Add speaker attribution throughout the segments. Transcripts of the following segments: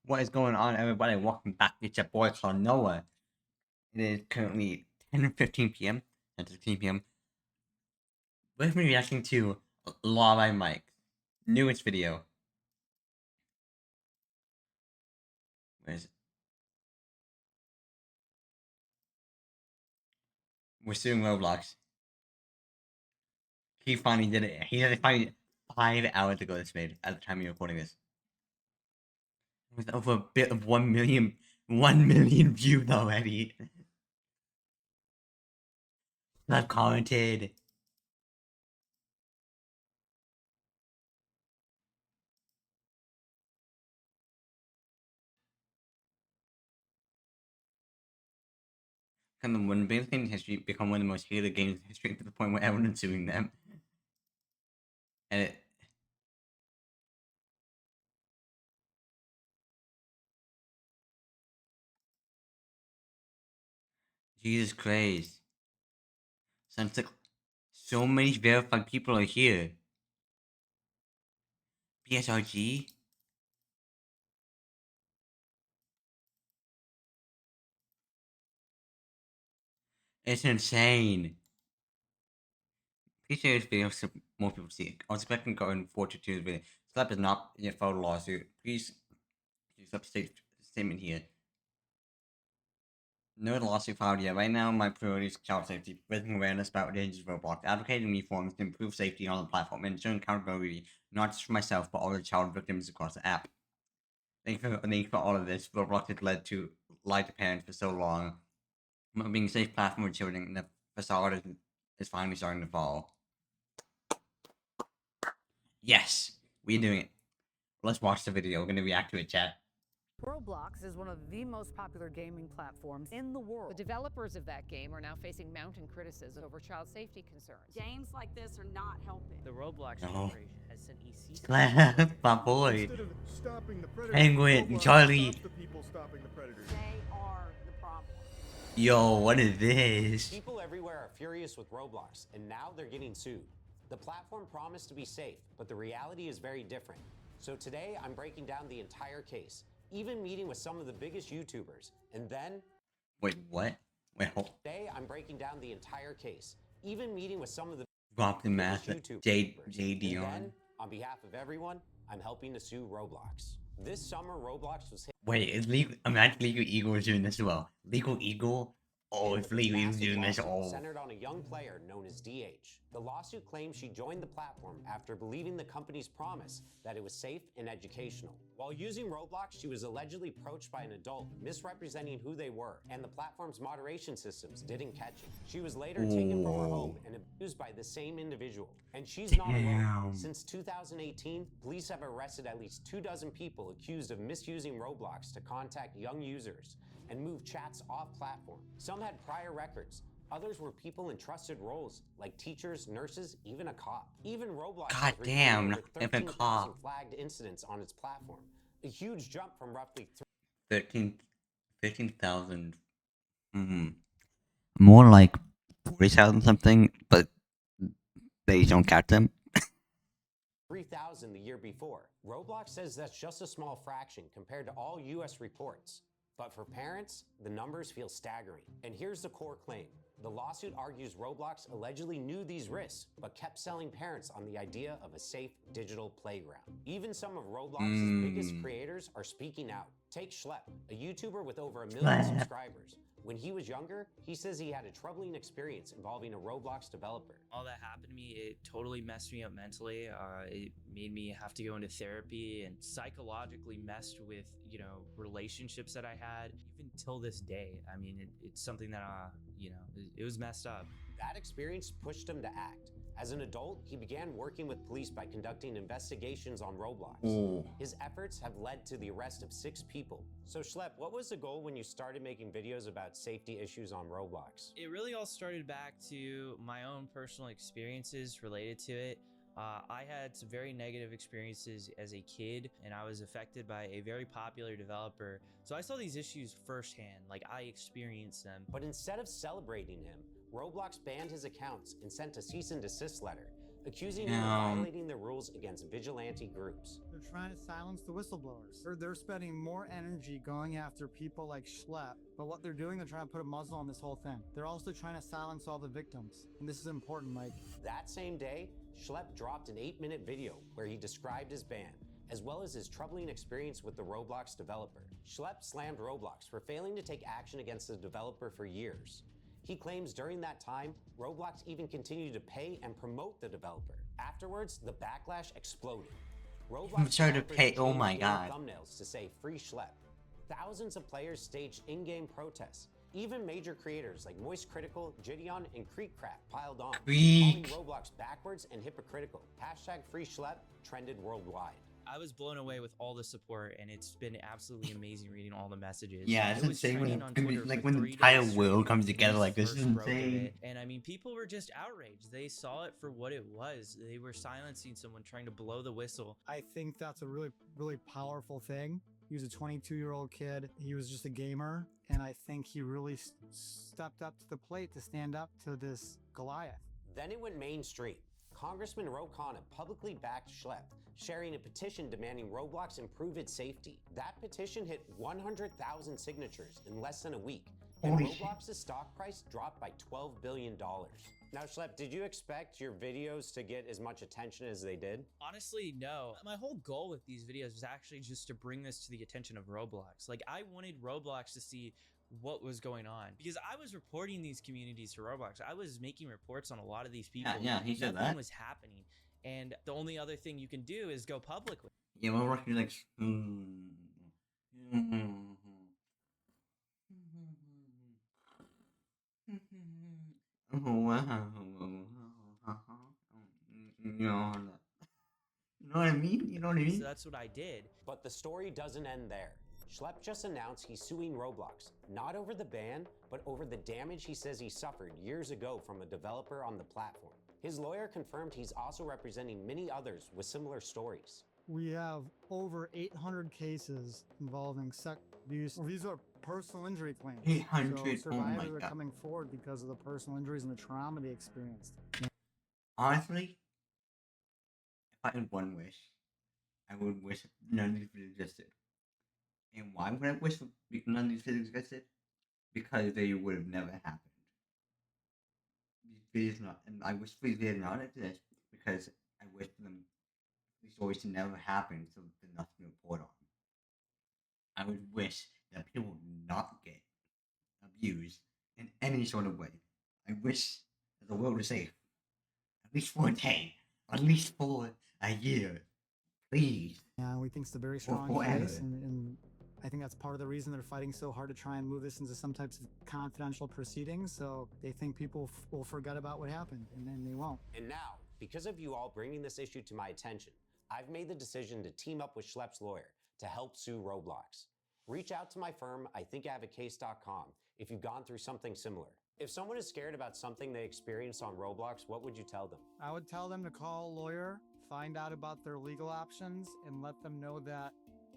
Speaker 1: What is going on, everybody? Welcome back. It's your boy called Noah. It is currently 10:15 p.m. and 16 p.m. With me reacting to Lava Mike's newest video. Where is it? We're suing Roblox. He finally did it. He did it finally 5 hours ago. This made at the time you're recording this. With over a bit of 1 million views already. I've commented. Kind of one of the biggest games in history become one of the most hated games in history to the point where everyone's suing them. And it, Jesus Christ. Sounds like so many verified people are here. PSRG? It's insane. Please share this video so more people see it. I was expecting to go in 422's video. Schlep is not in a photo lawsuit. Please use up statement here. No lawsuit filed yet. Right now, my priority is child safety, raising awareness about dangers of Roblox, advocating reforms to improve safety on the platform, and ensuring accountability, not just for myself, but all the child victims across the app. Thank you for all of this. Roblox has led to lie to parents for so long. Being a safe platform for children, and the facade is finally starting to fall. Yes, we're doing it. Let's watch the video. We're gonna react to it, chat.
Speaker 2: Roblox is one of the most popular gaming platforms in the world.
Speaker 3: The developers of that game are now facing mounting criticism over child safety concerns.
Speaker 4: Games like this are not helping.
Speaker 5: The Roblox Corporation has sent a cease
Speaker 1: My boy.
Speaker 6: Instead of stopping the predators,
Speaker 1: Penguin,
Speaker 6: Roblox
Speaker 1: Charlie.
Speaker 6: stops the people stopping the predators.
Speaker 4: They are the problem.
Speaker 1: Yo, what is this?
Speaker 7: People everywhere are furious with Roblox, and now they're getting sued. The platform promised to be safe, but the reality is very different. So today, I'm breaking down the entire case, even meeting with some of the biggest YouTubers. And then...
Speaker 1: Wait, what? Wait, hold.
Speaker 7: Today, I'm breaking down the entire case, even meeting with some of the
Speaker 1: Drop the mask. JD
Speaker 7: and
Speaker 1: on.
Speaker 7: then, on behalf of everyone, I'm helping to sue Roblox. This summer, Roblox was hit.
Speaker 1: Wait, is legal? Imagine Legal Eagle is doing this as well. Legal Eagle? Oh, if Legal Eagle's doing this, oh.
Speaker 7: Centered on a young player known as DH. The lawsuit claims she joined the platform after believing the company's promise that it was safe and educational. While using Roblox, she was allegedly approached by an adult, misrepresenting who they were, and the platform's moderation systems didn't catch it. She was later taken from her home and abused by the same individual. And she's not alone. Since 2018, police have arrested at least 24 people accused of misusing Roblox to contact young users and move chats off platform. Some had prior records. Others were people in trusted roles, like teachers, nurses, even a cop. Even Roblox
Speaker 1: God damn,
Speaker 7: over
Speaker 1: if a
Speaker 7: 13,000
Speaker 1: cop.
Speaker 7: flagged incidents on its platform. A huge jump from roughly
Speaker 1: 15,000. More like 40,000 something, but they don't count them.
Speaker 7: 3,000 the year before. Roblox says that's just a small fraction compared to all US reports. But for parents, the numbers feel staggering. And here's the core claim. The lawsuit argues Roblox allegedly knew these risks, but kept selling parents on the idea of a safe digital playground. Even some of Roblox's biggest creators are speaking out. Take Schlep, a YouTuber with over 1 million subscribers. When he was younger, he says he had a troubling experience involving a Roblox developer.
Speaker 5: All that happened to me, it totally messed me up mentally. It made me have to go into therapy and psychologically messed with, relationships that I had. Even till this day, I mean, it's something that, it was messed up.
Speaker 7: That experience pushed him to act. As an adult, he began working with police by conducting investigations on Roblox. His efforts have led to the arrest of 6 people. So Schlep, what was the goal when you started making videos about safety issues on Roblox?
Speaker 5: It really all started back to my own personal experiences related to it. I had some very negative experiences as a kid, and I was affected by a very popular developer. So I saw these issues firsthand, like I experienced them.
Speaker 7: But instead of celebrating him, Roblox banned his accounts and sent a cease and desist letter. accusing him of violating the rules against vigilante groups.
Speaker 8: They're trying to silence the whistleblowers. They're spending more energy going after people like Schlep, but what they're doing, they're trying to put a muzzle on this whole thing. They're also trying to silence all the victims, and this is important, Mike.
Speaker 7: That same day, Schlep dropped an 8-minute video where he described his ban, as well as his troubling experience with the Roblox developer. Schlep slammed Roblox for failing to take action against the developer for years. He claims during that time, Roblox even continued to pay and promote the developer. Afterwards, the backlash exploded. Roblox
Speaker 1: started to pay. Oh my God.
Speaker 7: Thumbnails to say "Free Schlep." Thousands of players staged in-game protests. Even major creators like Moist Critical, Gideon, and Creekcraft piled on, calling Roblox backwards and hypocritical. #Free Schlep trended worldwide.
Speaker 5: I was blown away with all the support, and it's been absolutely amazing reading all the messages.
Speaker 1: Yeah, it's
Speaker 5: It was
Speaker 1: insane when
Speaker 5: trending on Twitter
Speaker 1: like
Speaker 5: for
Speaker 1: when the
Speaker 5: 3
Speaker 1: entire
Speaker 5: days
Speaker 1: world
Speaker 5: straight
Speaker 1: comes
Speaker 5: when
Speaker 1: together
Speaker 5: this
Speaker 1: like this is
Speaker 5: first broke of
Speaker 1: insane.
Speaker 5: it. And I mean, people were just outraged. They saw it for what it was. They were silencing someone trying to blow the whistle.
Speaker 8: I think that's a really, really powerful thing. He was a 22-year-old kid. He was just a gamer, and I think he really stepped up to the plate to stand up to this Goliath.
Speaker 7: Then it went mainstream. Congressman Ro Khanna publicly backed Schlep, sharing a petition demanding Roblox improve its safety. That petition hit 100,000 signatures in less than a week, and Roblox's stock price dropped by $12 billion. Now, Schlep, did you expect your videos to get as much attention as they did?
Speaker 5: Honestly, no. My whole goal with these videos was actually just to bring this to the attention of Roblox. Like, I wanted Roblox to see what was going on, because I was reporting these communities to Roblox. I was making reports on a lot of these people.
Speaker 1: Yeah, he said
Speaker 5: Nothing
Speaker 1: that.
Speaker 5: was happening, and the only other thing you can do is go public with.
Speaker 1: Yeah, we're working like. You know what I mean? You know what I mean?
Speaker 5: So that's what I did.
Speaker 7: But the story doesn't end there. Schlep just announced he's suing Roblox, not over the ban, but over the damage he says he suffered years ago from a developer on the platform. His lawyer confirmed he's also representing many others with similar stories.
Speaker 8: We have over 800 cases involving sex abuse. These are personal injury claims.
Speaker 1: 800,
Speaker 8: So
Speaker 1: oh my
Speaker 8: survivors are
Speaker 1: God.
Speaker 8: coming forward because of the personal injuries and the trauma they experienced.
Speaker 1: Honestly, if I had one wish, I would wish none of these videos existed. And why would I wish none of these videos existed? Because they would have never happened. These videos not, and I wish these videos not exist because I wish them these stories to never happen, so there's nothing to report on. I would wish that people would not get abused in any sort of way. I wish that the world was safe. At least for a day. At least for a year. Please.
Speaker 8: Yeah, we think it's a very strong
Speaker 1: forever.
Speaker 8: case, and I think that's part of the reason they're fighting so hard to try and move this into some types of confidential proceedings, so they think people will forget about what happened, and then they won't.
Speaker 7: And now, because of you all bringing this issue to my attention, I've made the decision to team up with Schlep's lawyer to help sue Roblox. Reach out to my firm, ithinkIhaveacase.com, if you've gone through something similar. If someone is scared about something they experienced on Roblox, what would you tell them?
Speaker 8: I would tell them to call a lawyer, find out about their legal options, and let them know that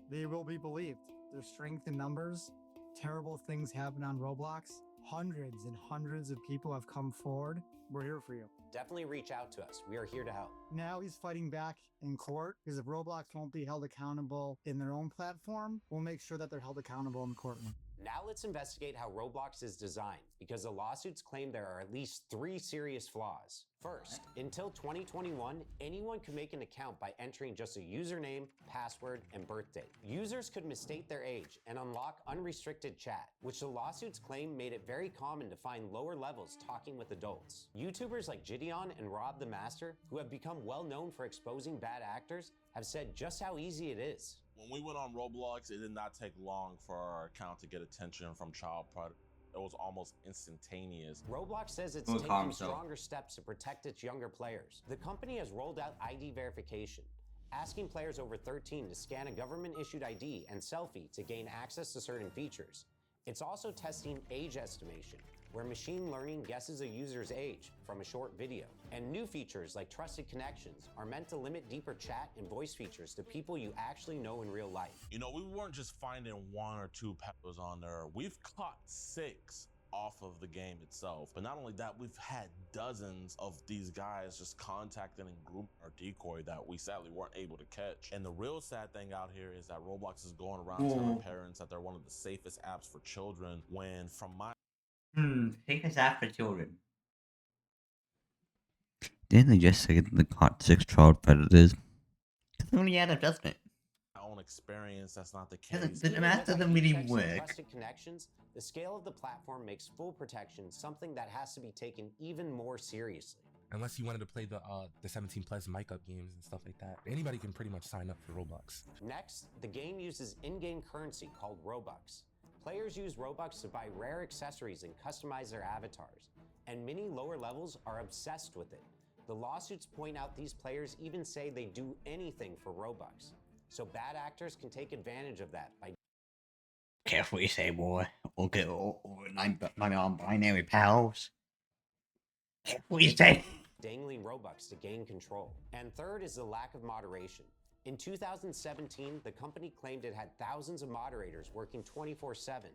Speaker 8: they will be believed. There's strength in numbers. Terrible things happen on Roblox. Hundreds and hundreds of people have come forward. We're here for you.
Speaker 7: Definitely reach out to us. We are here to help.
Speaker 8: Now he's fighting back in court because if Roblox won't be held accountable in their own platform, we'll make sure that they're held accountable in the courtroom.
Speaker 7: Now let's investigate how Roblox is designed, because the lawsuits claim there are at least 3 serious flaws. First, until 2021, anyone could make an account by entering just a username, password, and birthday. Users could misstate their age and unlock unrestricted chat, which the lawsuits claim made it very common to find lower levels talking with adults. YouTubers like Gideon and Rob the Master, who have become well known for exposing bad actors, have said just how easy it is.
Speaker 9: When we went on Roblox, it did not take long for our account to get attention from child predators. It was almost instantaneous.
Speaker 7: Roblox says it's
Speaker 1: Well, calm
Speaker 7: taking
Speaker 1: yourself.
Speaker 7: stronger steps to protect its younger players. The company has rolled out ID verification, asking players over 13 to scan a government-issued ID and selfie to gain access to certain features. It's also testing age estimation, where machine learning guesses a user's age from a short video. And new features like trusted connections are meant to limit deeper chat and voice features to people you actually know in real life.
Speaker 9: You know, we weren't just finding 1 or 2 peppers on there. We've caught 6 off of the game itself. But not only that, we've had dozens of these guys just contacting and grouping our decoy that we sadly weren't able to catch. And the real sad thing out here is that Roblox is going around telling parents that they're one of the safest apps for children, when from my
Speaker 1: Take this app for children. Didn't they just say that they caught 6 child predators? Doesn't really add up, doesn't it?
Speaker 9: own experience, that's not the case.
Speaker 1: The math doesn't really
Speaker 7: Checks and
Speaker 1: work.
Speaker 7: Trusted connections, the scale of the platform makes full protection something that has to be taken even more seriously.
Speaker 10: Unless you wanted to play the 17 plus mic up games and stuff like that. Anybody can pretty much sign up for Roblox.
Speaker 7: Next, the game uses in-game currency called Robux. Players use Robux to buy rare accessories and customize their avatars, and many lower levels are obsessed with it. The lawsuits point out these players even say they do anything for Robux, so bad actors can take advantage of that by
Speaker 1: Careful what you say, boy. We'll get all my non-binary pals. Careful what you say.
Speaker 7: dangling Robux to gain control. And third is the lack of moderation. In 2017, the company claimed it had thousands of moderators working 24/7.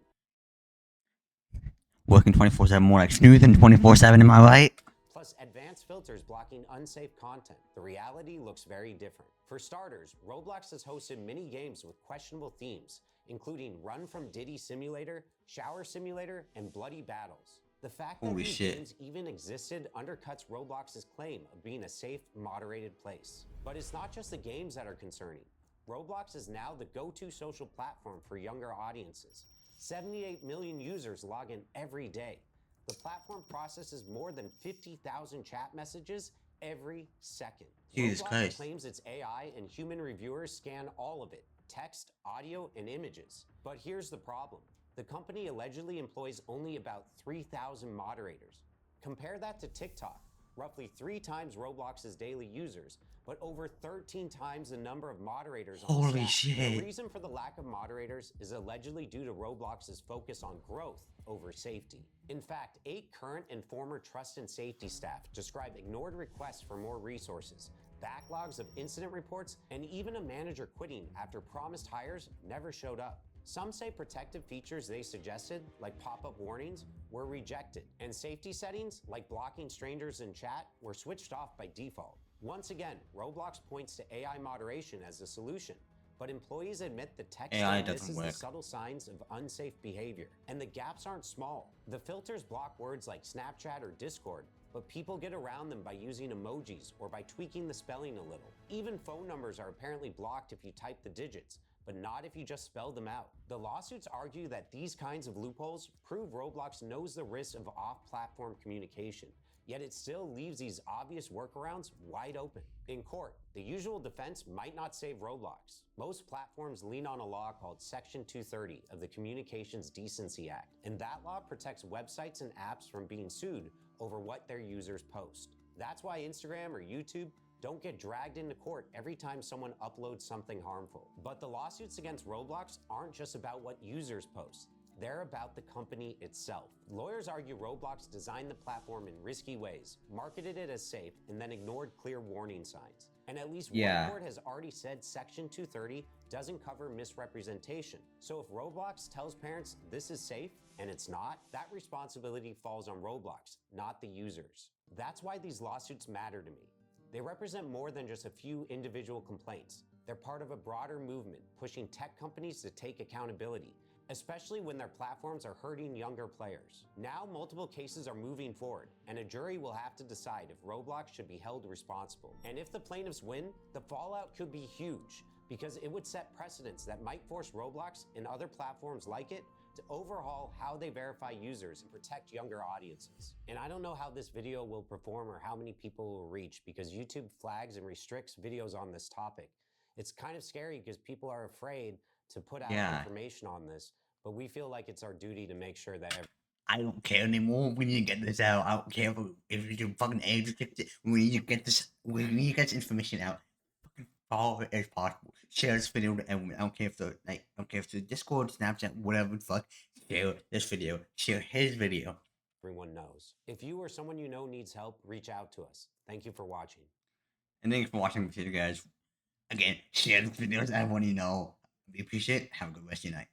Speaker 1: Working 24/7, more like snoozing 24/7, am I right?
Speaker 7: Plus advanced filters blocking unsafe content. The reality looks very different. For starters, Roblox has hosted many games with questionable themes, including Run from Diddy Simulator, Shower Simulator, and Bloody Battles. The fact that
Speaker 1: Holy
Speaker 7: these
Speaker 1: shit.
Speaker 7: games even existed undercuts Roblox's claim of being a safe, moderated place. But it's not just the games that are concerning. Roblox is now the go-to social platform for younger audiences. 78 million users log in every day. The platform processes more than 50,000 chat messages every second.
Speaker 1: Jesus
Speaker 7: Roblox
Speaker 1: Christ.
Speaker 7: claims its AI and human reviewers scan all of it, text, audio, and images. But here's the problem. The company allegedly employs only about 3,000 moderators. Compare that to TikTok, roughly 3 times Roblox's daily users, but over 13 times the number of moderators on
Speaker 1: Holy
Speaker 7: staff.
Speaker 1: shit.
Speaker 7: The reason for the lack of moderators is allegedly due to Roblox's focus on growth over safety. In fact, 8 current and former trust and safety staff describe ignored requests for more resources, backlogs of incident reports, and even a manager quitting after promised hires never showed up. Some say protective features they suggested, like pop-up warnings, were rejected, and safety settings, like blocking strangers in chat, were switched off by default. Once again, Roblox points to AI moderation as the solution, but employees admit the tech
Speaker 1: AI
Speaker 7: still
Speaker 1: doesn't
Speaker 7: misses the
Speaker 1: work.
Speaker 7: subtle signs of unsafe behavior, and the gaps aren't small. The filters block words like Snapchat or Discord, but people get around them by using emojis or by tweaking the spelling a little. Even phone numbers are apparently blocked if you type the digits, but not if you just spell them out. The lawsuits argue that these kinds of loopholes prove Roblox knows the risks of off-platform communication, yet it still leaves these obvious workarounds wide open. In court, the usual defense might not save Roblox. Most platforms lean on a law called Section 230 of the Communications Decency Act, and that law protects websites and apps from being sued over what their users post. That's why Instagram or YouTube don't get dragged into court every time someone uploads something harmful. But the lawsuits against Roblox aren't just about what users post. They're about the company itself. Lawyers argue Roblox designed the platform in risky ways, marketed it as safe, and then ignored clear warning signs. And at least
Speaker 1: Yeah.
Speaker 7: one court has already said Section 230 doesn't cover misrepresentation. So if Roblox tells parents this is safe and it's not, that responsibility falls on Roblox, not the users. That's why these lawsuits matter to me. They represent more than just a few individual complaints. They're part of a broader movement pushing tech companies to take accountability, especially when their platforms are hurting younger players. Now, multiple cases are moving forward, and a jury will have to decide if Roblox should be held responsible. And if the plaintiffs win, the fallout could be huge, because it would set precedents that might force Roblox and other platforms like it to overhaul how they verify users and protect younger audiences. And I don't know how this video will perform or how many people will reach, because YouTube flags and restricts videos on this topic. It's kind of scary because people are afraid to put out information on this, but we feel like it's our duty to make sure that
Speaker 1: I don't care anymore. We need to get this out. I don't care if you can fucking age restrict it. We need to get this. We need to get this information out. Fucking all of it as possible. Share this video to everyone. I don't care if the I don't care if the Discord, Snapchat, whatever the fuck. Share this video. Share his video.
Speaker 7: everyone knows. If you or someone you know needs help, reach out to us. Thank you for watching.
Speaker 1: And thanks for watching, you guys. Again, share this video to everyone you know. We appreciate it. Have a good rest of your night.